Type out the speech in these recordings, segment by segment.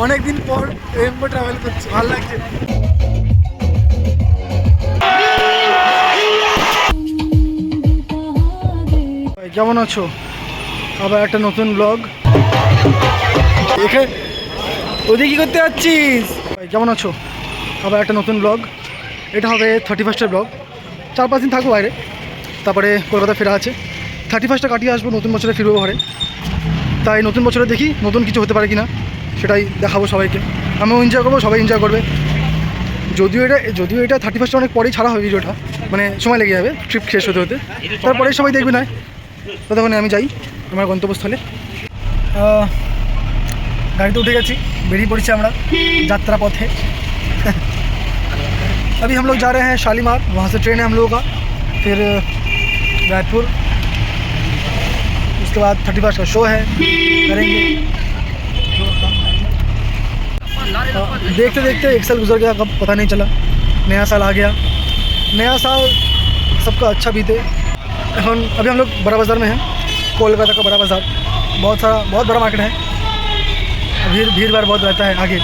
অনেকদিন পর rainbow travel করছি, ভালো লাগছে। কেমন আছো? আবার একটা নতুন ব্লগ। এখানে ওদিকে কী করতে যাচ্ছিস? কেমন আছো? আবার একটা নতুন ব্লগ। এটা হবে 31st ব্লগ। 4-5 দিন থাকবো বাইরে, তারপরে কলকাতা ফেরা আছে। 31টা কাটিয়ে আসবো, নতুন বছরে ফিরবো ঘরে। তাই নতুন বছরে দেখি নতুন কিছু হতে পারে কি না, সেটাই দেখাবো সবাইকে। আমিও এনজয় করবো, সবাই এনজয় করবে। যদিও এটা 31টা অনেক পরেই ছাড়া হবে ভিডিওটা, মানে সময় লেগে যাবে ট্রিপ শেষ হতে হতে। তারপরে সবাই দেখবে না, ততক্ষণে আমি যাই আমার গন্তব্যস্থলে। গাড়িতে উঠে গেছি, বেরিয়ে পড়েছি আমরা यात्रा पथे। अभी हम लोग जा रहे हैं शालीमार, वहाँ से ट्रेन है हम लोगों का, फिर रायपुर, उसके बाद 31 का शो है, करेंगे। देखते देखते 1 साल गुजर गया, कब पता नहीं चला। नया साल आ गया, नया साल सबका अच्छा बीते। अभी हम लोग बड़ा बाज़ार में हैं, कोलकाता का बड़ा बाज़ार। बहुत बड़ा मार्केट है, भीड़ भाड़ बहुत रहता है आगे।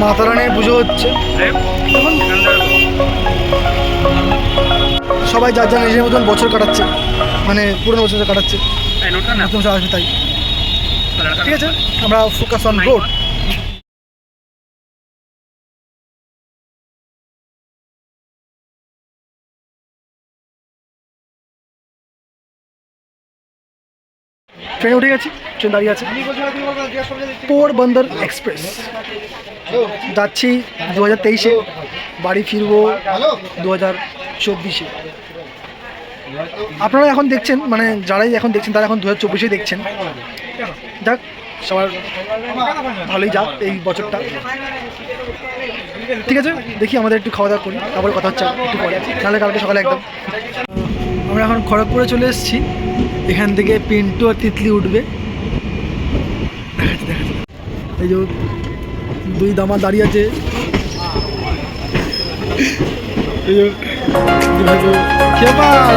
माता रानी पुजो হচ্ছে এখন। সবাই যার যার নিজের মতন বছর কাটাচ্ছে, মানে পুরনো বছর কাটাচ্ছে, নতুন বছর আসবে তাই। ঠিক আছে, আমরা ফোকাস অন রোড। ট্রেনে উঠে গেছি, ট্রেন দাঁড়িয়ে আছে। পোরবন্দর এক্সপ্রেস যাচ্ছি 2023-এ, বাড়ি ফিরবো 2024-এ। আপনারা এখন দেখছেন, মানে যারাই এখন দেখছেন তারা এখন 2024-এই দেখছেন। যাক, সবার ভালোই যাক এই বছরটা। ঠিক আছে, দেখি আমাদের একটু খাওয়া দাওয়া করি, তারপরে কথা হচ্ছে একটু পরে, নাহলে কালকে সকালে একদম। আমরা এখন খড়গপুরে চলে এসেছি। এখান থেকে পিন্টু আর তিতলি উঠবে। এই যে 2 দামা দাঁড়িয়ে আছে।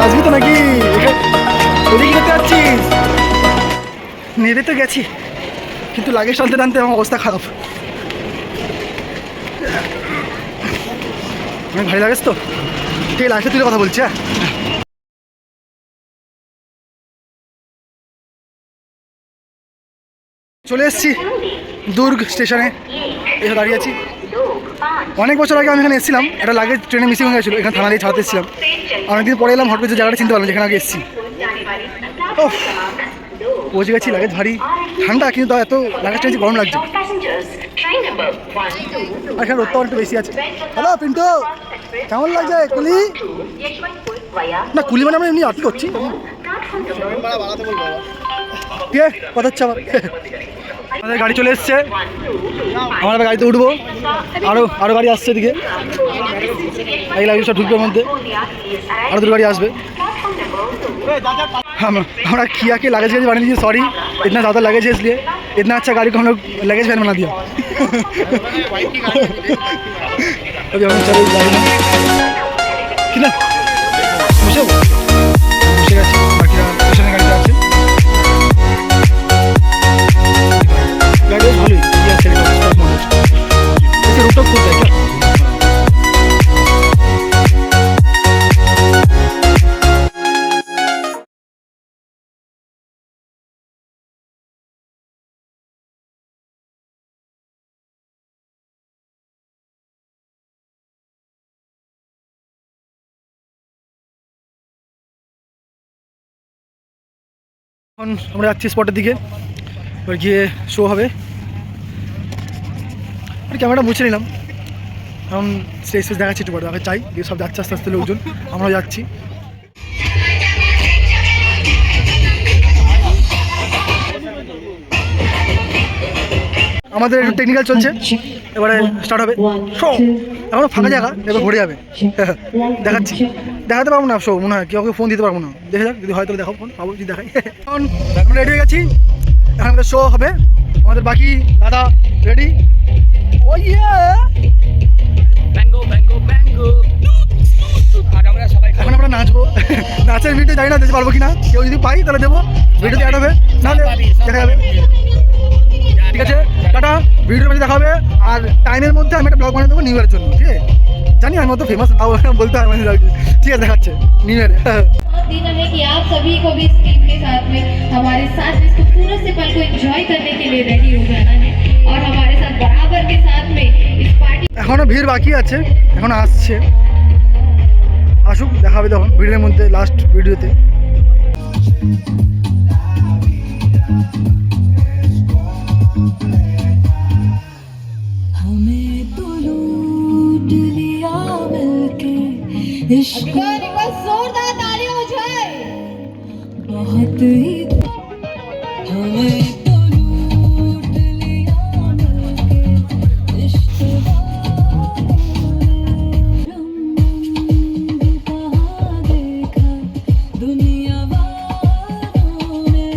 আসবি তো নাকি? কি করতে যাচ্ছিস? নেবে তো গেছি, কিন্তু লাগেজ টানতে টানতে আমার অবস্থা খারাপ। অনেক ভারী লাগেজ তো, ঠিক লাগছে, তুই কথা বলছি। হ্যাঁ, চলে এসেছি দুর্গ স্টেশনে, এসে দাঁড়িয়ে আছি। অনেক বছর আগে আমি এখানে এসেছিলাম, এটা লাগেজ ট্রেনে মিসিং হয়ে গেছিলো, এখানে থানা দিয়ে ছাড়াতে এসেছিলাম। অনেকদিন পরে এলাম, হট করে জায়গাটা চিনতে পারলাম যেখানে আগে এসেছি। ও পৌঁছে গেছি, লাগেজ ভারী, ঠান্ডা, কিন্তু এত লাগেজ ট্রেন গরম লাগছে। এখানে রোদটা একটু বেশি আছে। হ্যালো পিন্টু, কেমন লাগছে কুলি? না কুলি মানে আমরা এমনি আর্টি করছি। ঠিক আছে, কথা হচ্ছে আবার। আমাদের গাড়ি চলে এসছে, আমরা গাড়িতে উঠবো। আরও গাড়ি আসছে এদিকে, এই গাড়ি সব ঢুকবে মধ্যে, আরও 2 গাড়ি আসবে। আমরা किया के लगेज बना दीजिए, सॉरी इतना ज़्यादा लगेज है इसलिए। इतना अच्छा गाड़ी को हम लोग लगेज वैन बना दिया। अभी हम चले गाड़ी में कितना बसे গেছি, বাকিরা স্টেশনে গাড়িতে আছে। গাড়ি ভালোই, রুটটা খুব দেখা। এখন আমরা যাচ্ছি স্পটের দিকে, এবার গিয়ে শো হবে। আর ক্যামেরাটা মুছে নিলাম, এখন স্টেজ দেখাচ্ছি একটু পরে। আগে চাই দিয়ে সব যাচ্ছে আস্তে আস্তে লোকজন, আমরাও যাচ্ছি। আমাদের একটু টেকনিক্যাল চলছে, এবারে স্টার্ট হবে শো। এখনও ফাঁকা জায়গা, এবার ভরে যাবে। দেখাচ্ছি, দেখাতে পারবো না শো মনে হয়, কেউ ফোন দিতে পারবো না। দেখে যাক, যদি হয়তো দেখাবো ফোন, পাবো যদি দেখাই। এখন আমরা রেডি হয়ে গেছি, এখন আমাদের শো হবে। আমাদের বাকি দাদা রেডি। ও ইয়ে ব্যাঙ্গো ব্যাঙ্গো ব্যাঙ্গো, আর আমরা সবাই নাচের ভিডিও জানি না দিতে পারবো কিনা, কেউ যদি পাই তাহলে দেবো, ভিডিওতে অ্যাড হবে, নাহলে দেখা যাবে। ঠিক আছে, টাটা। ভিডিওর মধ্যে দেখা হবে, আর টাইমের মধ্যে আমি একটা ব্লগ বানিয়ে দেবো নিউ ইয়ারের জন্য। ঠিক আছে, জানি আমি অত ফেমাস তাও বলতে হয় মানে আর কি। ঠিক আছে, দেখাচ্ছে নিউ ইয়ারে। देना है कि आप सभी को भी इस टीम के साथ में हमारे साथ इस खूबसूरत से पल को एंजॉय करने के लिए रेडी हो जाना है और हमारे साथ बराबर के साथ में इस पार्टी। এখনো ভিড় বাকি আছে, এখন আসছে, আসুক, দেখা হবে তখন ভিডিওর মধ্যে, লাস্ট ভিডিওতে। हमें तो लूट लिया मिलके इश्क, जोरदार तालियां हो जाए। बहुत ही हमें तो लूट लिया मिलके इश्क रंग कहाँ देखा दुनिया वालों ने।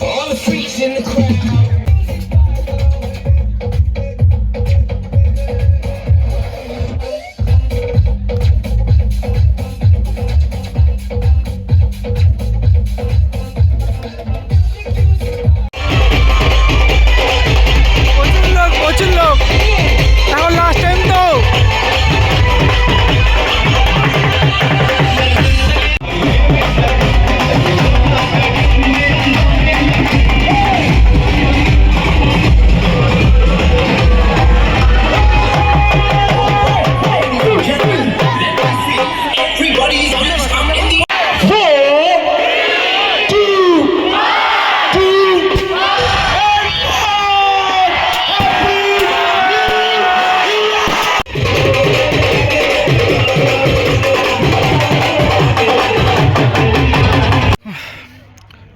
All the freaks in the crowd. প্রচুর লোক, এখন লাস্ট টাইম তো। Everybody's on this. I'm in the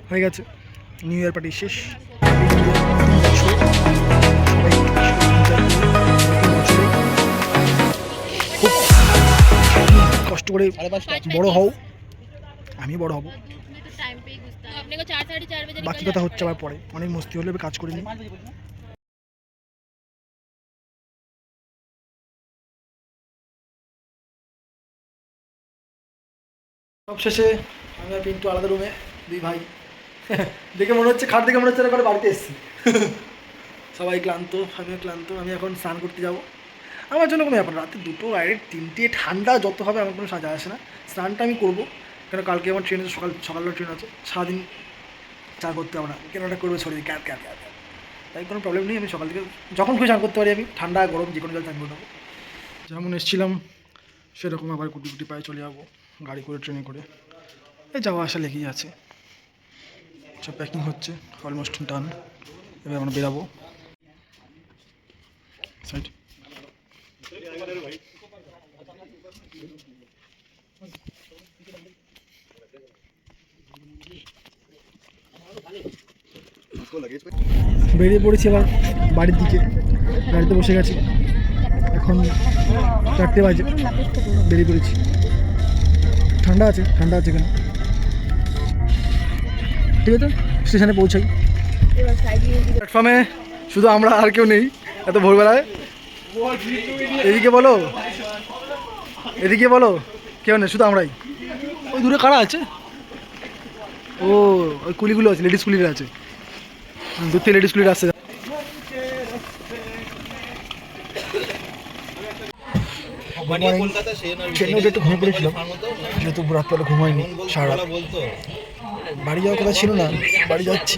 হয়ে গেছে নিউ ইয়ার পার্টি শেষ। খুব কষ্ট করে বড় হও, আমি বড় হব, বাকি কথা হচ্ছে আবার পরে। অনেক মস্তি হলে কাজ করে নিই। সব শেষে আমি আর পিন্টু আলাদা রুমে, দুই ভাই। দেখে মনে হচ্ছে, খাট দেখে মনে হচ্ছে এরকম বাড়িতে এসেছি। সবাই ক্লান্ত, আমিও ক্লান্ত। আমি এখন স্নান করতে যাব। আমার জন্য কোনো ব্যাপার না, রাতে 2টো, 3টে, ঠান্ডা যত হবে আমার কোনো সাজা আসে না। স্নানটা আমি করবো, কেন কালকে আমার ট্রেন আছে, সকালের ট্রেন আছে, সারাদিন চা করতে হবে না, কেন ওটা করবে শরীর ক্যার ক্যার ক্যার। তাই কোনো প্রবলেম নেই, আমি সকাল থেকে যখন খুশি চান করতে পারি। আমি ঠান্ডা গরম যে কোনো জল চান করে দেবো। যেমন এসেছিলাম সেরকম আবার গুটি গুটি পায়ে চলে যাবো, গাড়ি করে, ট্রেনে করে। এই যাওয়া আসা লেগেই আছে। সব প্যাকিং হচ্ছে, অলমোস্ট ডান। এবার আমরা বেরাবো। সাইড বেরিয়ে পড়েছি আবার বাড়ির দিকে। গাড়িতে বসে গেছি, এখন 4টে বাজে, বেরিয়ে পড়েছি। ঠান্ডা আছে কেন? ঠিক আছে, স্টেশনে পৌঁছাই। প্ল্যাটফর্মে শুধু আমরা, আর কেউ নেই এত ভোরবেলায়। এদিকে বলো, কেউ নেই, শুধু আমরাই। ওই দূরে কারা আছে? ও ওই কুলিগুলো আছে, লেডিস কুলিরা আছে, দূর থেকে লেডিস কুলিরা আসছে। ট্রেনে উঠে একটু ঘুমিয়ে পড়েছিলাম, যেহেতু রাতবেলা ঘুম হয়নি সারা রাত। বাড়ি যাওয়ার কথা ছিল না, বাড়ি যাচ্ছি।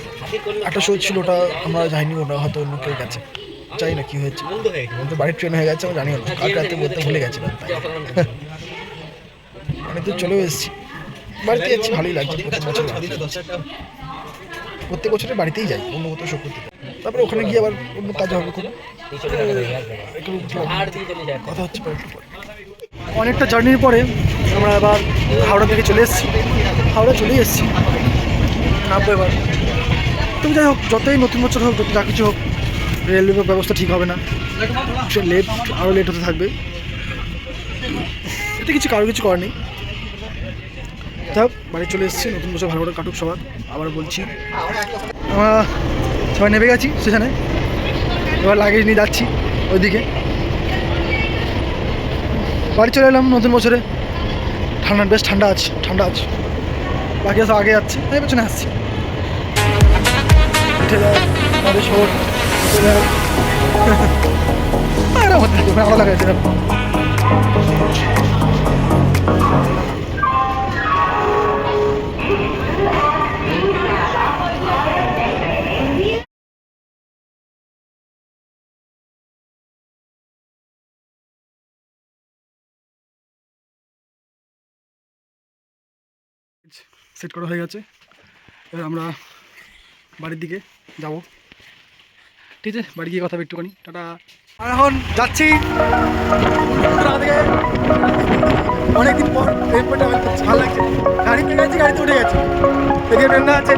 একটা শো ছিল, ওটা আমরা যাইনি, ওটা হয়তো অন্য কেউ গেছে, চাই না কি হয়েছে। তো বাড়ির ট্রেন হয়ে গেছে, আমি জানি না, কালকে রাতে বলতে ভুলে গেছিলাম। তাই অনেক দূর চলেও এসেছি, বাড়িতে যাচ্ছি, ভালোই লাগছে। প্রত্যেক বছরে বাড়িতেই যাই অন্য কোথাও শো করতে। তারপরে ওখানে গিয়ে আবার অন্য কাজ হবে, খুব কথা হচ্ছে পরে। অনেকটা জার্নির পরে আমরা আবার হাওড়া থেকে চলে এসেছি, হাওড়া চলেই এসেছি, নামবো এবার। তুমি যাই হোক, যতই নতুন বছর হোক, যত যা কিছু হোক, রেলওয়ে ব্যবস্থা ঠিক হবে না, সে লেট, আরও লেট হতে থাকবে। এটা কারো কিছু করার নেই। যাই হোক, বাড়ি চলে এসেছি, নতুন বছর ভালো করে কাটুক সবার। আবার বলছি, আমরা সবাই নেমে গেছি স্টেশনে, এবার লাগেজ নিয়ে যাচ্ছি ওইদিকে। বাড়ি চলে এলাম নতুন বছরে, ঠান্ডা, বেশ ঠান্ডা আছে। বাকি সব আগে যাচ্ছে, আমি পেছনে আসছি। উঠে যায় আমাদের শহর, ভালো লাগাইছে। সেট করা হয়ে গেছে, এবার আমরা বাড়ির দিকে যাব। ঠিক আছে, বাড়ি গিয়ে কথা হবে একটুখানি, টাটা। আর এখন যাচ্ছি অনেকদিন পর, ভালো লাগছে। গাড়ি পেয়ে গেছি, গাড়িতে উঠে গেছি, এদিকে ট্রেনটা আছে।